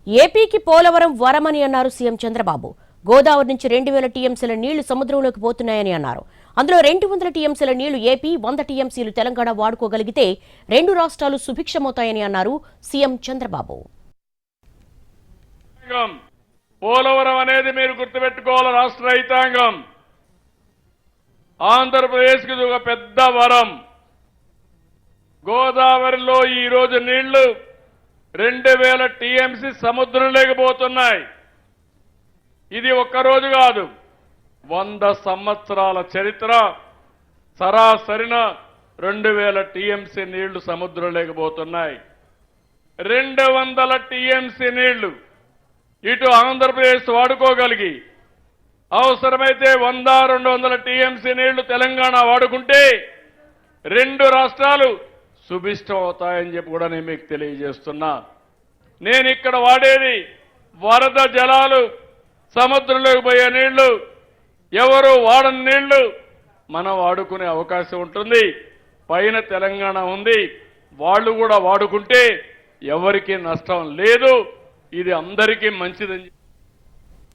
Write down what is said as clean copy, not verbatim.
ఏపీకి పోలవరం వరమని అన్నారు సీఎం చంద్రబాబు. గోదావరి నుంచి 2000 టీఎంసీల నీళ్లు సముద్రంలోకి పోతున్నాయని అన్నారు. అందులో 200 టీఎంసీల నీళ్లు ఏపీ, 100 టీఎంసీలు తెలంగాణ వాడుకోగలిగితే 2 రాష్ట్రాలు సుభిక్షమవుతాయని అన్నారు సీఎం చంద్రబాబు. పోలవరం అనేది మీరు గుర్తుపెట్టుకోవాలి. రాష్ట్ర రైతాంగం ఆంధ్రప్రదేశ్కి ఒక పెద్ద వరం. గోదావరిలో ఈ రోజు నీళ్లు 2000 టీఎంసీ సముద్రంలోకి పోతున్నాయి. ఇది ఒక్కరోజు కాదు, 100 సంవత్సరాల చరిత్ర. సరాసరిన 2000 టీఎంసీ నీళ్లు సముద్రంలోకి పోతున్నాయి. 200 టీఎంసీ నీళ్లు ఇటు ఆంధ్రప్రదేశ్ వాడుకోగలిగి అవసరమైతే 100-200 టీఎంసీ నీళ్లు తెలంగాణ వాడుకుంటే 2 రాష్ట్రాలు సుభిష్టం అవుతాయని చెప్పి కూడా నేను మీకు తెలియజేస్తున్నా. నేను ఇక్కడ వాడేది వరద జలాలు, సముద్రంలోకి పోయే నీళ్లు, ఎవరు వాడని నీళ్లు మనం వాడుకునే అవకాశం ఉంటుంది. పైన తెలంగాణ ఉంది, వాళ్ళు కూడా వాడుకుంటే ఎవరికీ నష్టం లేదు. ఇది అందరికీ మంచిదని